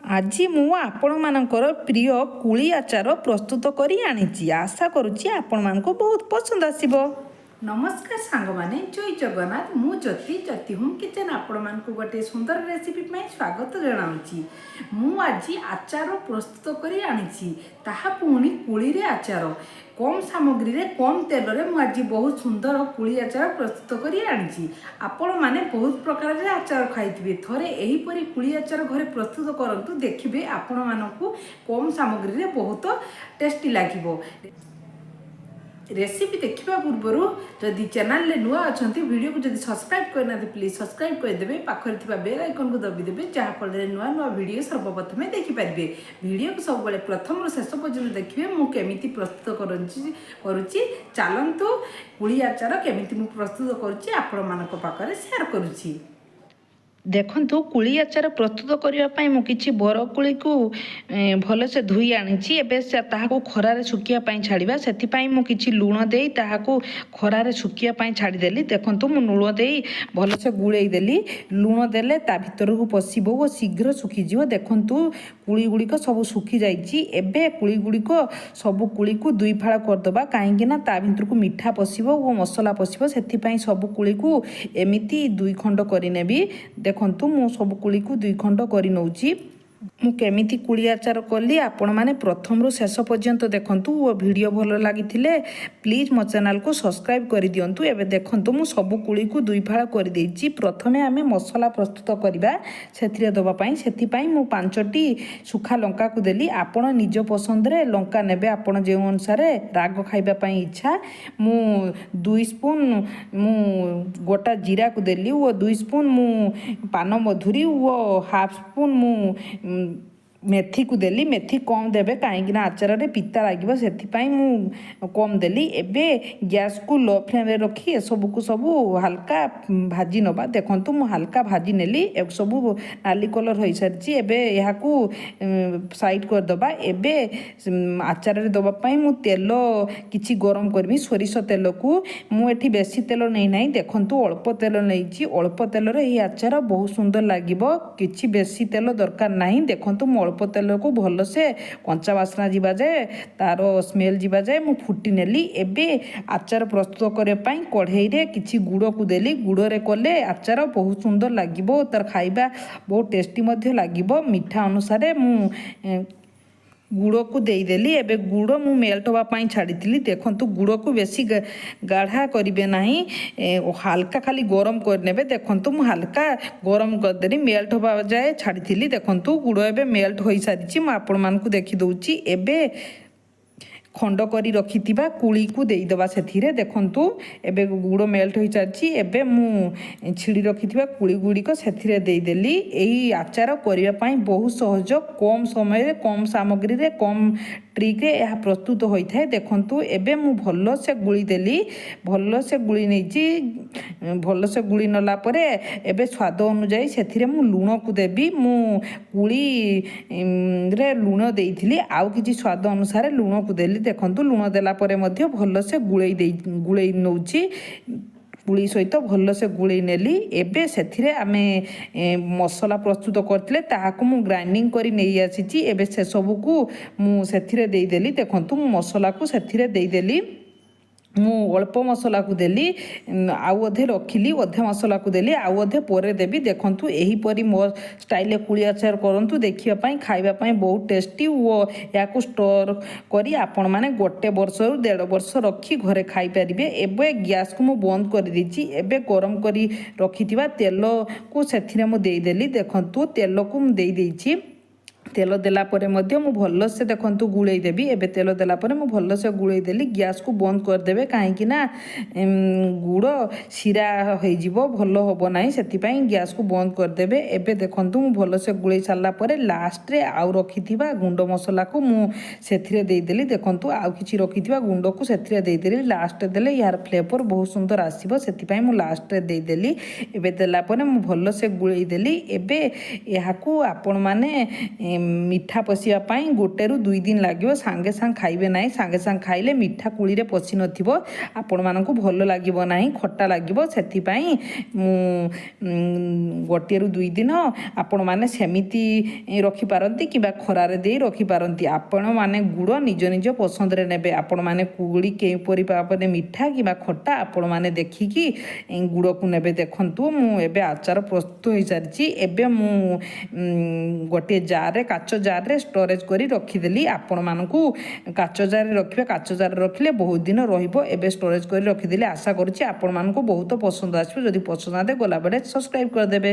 आज मु आपण मानकर प्रिय कुली आचार प्रस्तुत करी आनिछि। आशा करुछि आपण मानको बहुत पसंद आसीबो। नमस्कार सांग माने जय जगन्नाथ मु ज्योति होम किचन आपण मानकु गोटे सुंदर रेसिपी में स्वागत जनाऊँगी। मु आज आचार प्रस्तुत करी आनिछि ताहा पुणी कुली रे आचार कम सामग्री रे कम तेल रे मु आज बहुत सुंदर कुली आचार प्रस्तुत करी आनिछि। आपण माने बहुत प्रकार रे आचार खाइथिबे थरे एही परी कुली आचार घरे प्रस्तुत करंतु देखिबे आपण मानकु कम सामग्री रे बहुत टेस्टी लागिबो। रेसिपी देखा पूर्व जदि चैनल नुआ अच्छा वीडियो को जदि सब्सक्राइब करना प्लीज सब्सक्राइब करदे पाखे बेल आइकन को दबीदेवे जहाँफल नुआ नुआ वीडियो सर्वप्रथम देखिपारे। वीडियो को सब प्रथम रू शेष पर्यटन देखिए मुझे प्रस्तुत करुच्ची चलतु कुली आचार केमी प्रस्तुत करुच्ची आपण मान पाखे शेयर करुच्ची। देखंतु कुली आचार प्रस्तुत करने मु किछि बरकुली को भल से धोई आनिछि। एबे ताहाको खरारे सुकिया पाई छाड़िबा सेति मु किछि लूण देई ताहाको खरारे सुकिया पाई छाड़ी देली। देखंतु मु लूण देई भल से गुळेई देली। लूण देले ता भितर को पसिबो ओ शीघ्र सुखी जिवो। देखंतु कुली गुड़िक सब सुखी जाइछि। एबे कुली गुड़िक सब कुली को दुई फाळ करदबा काहेकि ना ता भितर को मिठा पसिबो ओ मसला पसिबो। सेति सब कुली को एमिति दुई खंड करि नेबी। देखंतु मु सब कुली को दुई खंड करि नउची। मु केमिति कुली आचार कली आपण माने प्रथम रो शेष पर्यंत देखंतु। वो वीडियो भल लागिथिले प्लीज मो चैनल को सब्सक्राइब करि दियंतु। एबे देखंतु मु सब कुली को दुई फाळ करि देइची। प्रथमे आमे मसला प्रस्तुत करिबा सेथिरे दबा पई सेति पई मु 5टी सुखा लंका को देली। आपण निज पसंद रे लंका नेबे आपण जे अनुसार राग खाइबा पई इच्छा। मु 2 स्पून मु गोटा जीरा को देली वो 2 स्पून मु पान मधुरी वो हाफ स्पून मु मेथी को देली। मेथी कम देबे काहेकि ना आचार रे पिता लागिबो सेति मु कम देली। एबे गैस को लो फ्लेम रे रखी ए सब को सब हल्का भाजी नबा। देखंतु मु हल्का भाजी नेली ए सब नाली कलर होई सरची। एबे यहा को साइड कर दबा। एबे आचार रे दबा पई मु तेल किछि गरम करबी सोरिष तेल को। मु एठी बेसी तेल नै नै देखंतु अल्प तेल नैची। अल्प तेल रे ई आचार बहुत सुंदर लागिबो। किछि बेसी तेल दरकार नाही। देखंतु मु अल्प तेल को भल से कंचा बासना जीवा जाए तार स्मेल जीवा जाए मु फुटी नेली। एबे आचार प्रस्तुत करे पाई कढ़ई रे किछि गुड़ को देली। गुड़ रे कले आचार बहुत सुंदर लागिबो। तार खाइबा बहुत टेस्टी मध्ये लागिबो। मीठा अनुसार मु गुड़ को देदेली। एबे गुड़ मु मेल्ट होगा पाई छाड़ी। देखंतु गुड़ को बेसी गाढ़ा करिवे नाही हल्का खाली गरम करनेबे। देखंतु मु हल्का गरम करदेली मेल्ट होगा जाए छाड़ी। देखंतु गुड़ एबे मेल्ट होई सारिछि। मु आपण मानकु देखि दउछि। एबे खंड करी रखिथिबा कुली को देईदबा सेथिरे। देखंतु एबे गुड़ मेल्ट होई सारिछि। एबे मु छिड़ी रखिथिबा कुली गुड़िक सेथिरे देईदेली। एही आचार करिया पाई बहुत सहज कम समय रे कम सामग्री रे कम ट्रिक रे यह प्रस्तुत होई थाए। देखंतु एबे मु भल्लो से गुली देली। भल्लो से गुली नैची। भल्लो से गुली नला परे एबे स्वाद अनुसार सेथिरे मु लूण को देबी। मु कुली रे लूण देइथिली आउ किछि स्वाद अनुसार लूण को देली। देखंतु लूण देला परे मध्ये भल्लो से गुळेई नउची। गुली सहित भल से गुळेई नेली। एबे सेथिरे आमे मसला प्रस्तुत करथिले ताहाको मु ग्राइंडिंग करी नेई आसीची। एबे से सब को मु सेथिरे देई देली। देखंतु मु मसला को सेथिरे देई देली। मु अल्प मसला को देली आउ अधे रखिली अधे मसला को देली आउ अधे पोरे देबी। देखंतु एही परी मो स्टाइल कुली आचार करंतु देखिया पाई खाइबा पाई बहुत टेस्टी वो या को स्टोर करी आपण माने गोटे वर्ष रु 1.5 वर्ष रखी घरे खाई परिबे। एबे गैस को मु बंद कर दीची। एबे गरम करी रखिथिबा तेल को सेथिरे मु देई देली। देखंतु तेल को मु देई देइची। तेल देला परे मध्य मु भल से देखंतु गुळेई देबी। एबे तेल देला परे मु भल से गुळेई देली। गैस को बंद कर देबे काहेकि ना गुड़ शिरा होई जिवो भल होबो नाही सेति पई गैस को बंद कर देबे। एबे देखंतु मु भल से गुळेई सारला परे लास्ट रे आउ रखिथिबा गुंड मसला को मु सेथिरे देई देली। देखंतु आउ किछि रखिथिबा गुंड को सेथिरे देई देली। लास्ट देले यार फ्लेवर बहुत सुंदर आसीबो सेति पई मु लास्ट रे देई देली। एबे देला परे मु भल से गुळेई देली। एबे यहा को आपण माने ମିଠା ପଶିବା ପାଇଁ 1 ରୁ 2 ଦିନ ଲାଗିବ। ସାଙ୍ଗେ ସାଙ୍ଗେ ଖାଇବେ ନାହିଁ। ସାଙ୍ଗେ ସାଙ୍ଗେ ଖାଇଲେ ମିଠା କୁଳିରେ ପଶି ନଥିବ, ଆପଣମାନଙ୍କୁ ଭଲ ଲାଗିବ ନାହିଁ, ଖଟା ଲାଗିବ। ସେଥିପାଇଁ ମୁଁ 1 ରୁ 2 ଦିନ ଆପଣମାନେ ସେମିତି ରଖିପାରନ୍ତି କିମ୍ବା ଖରାରେ ଦେଇ ରଖିପାରନ୍ତି। ଆପଣମାନେ ଗୁଡ଼ ନିଜ ନିଜ ପସନ୍ଦରେ ନେବେ। ଆପଣମାନେ କୁଳି କେଉଁପରି ଭାବରେ ମିଠା କିମ୍ବା ଖଟା ଆପଣମାନେ ଦେଖିକି ଗୁଡ଼କୁ ନେବେ। ଦେଖନ୍ତୁ ମୁଁ ଏବେ ଆଚାର ପ୍ରସ୍ତୁତ ହୋଇସାରିଛି। ଏବେ ମୁଁ ଗୋଟିଏ ଜାରରେ, କାଚ ଜାରରେ ଷ୍ଟୋରେଜ୍ କରି ରଖିଦେଲି। ଆପଣମାନଙ୍କୁ କାଚ ଜାରରେ ରଖିବେ। କାଚ ଜାରରେ ରଖିଲେ ବହୁତ ଦିନ ରହିବ। ଏବେ ଷ୍ଟୋରେଜ୍ କରି ରଖିଦେଲି। ଆଶା କରୁଛି ଆପଣମାନଙ୍କୁ ବହୁତ ପସନ୍ଦ ଆସିବ। ଯଦି ପସନ୍ଦ ଆସେ ଗଲାବେଳେ ସବସ୍କ୍ରାଇବ୍ କରିଦେବେ।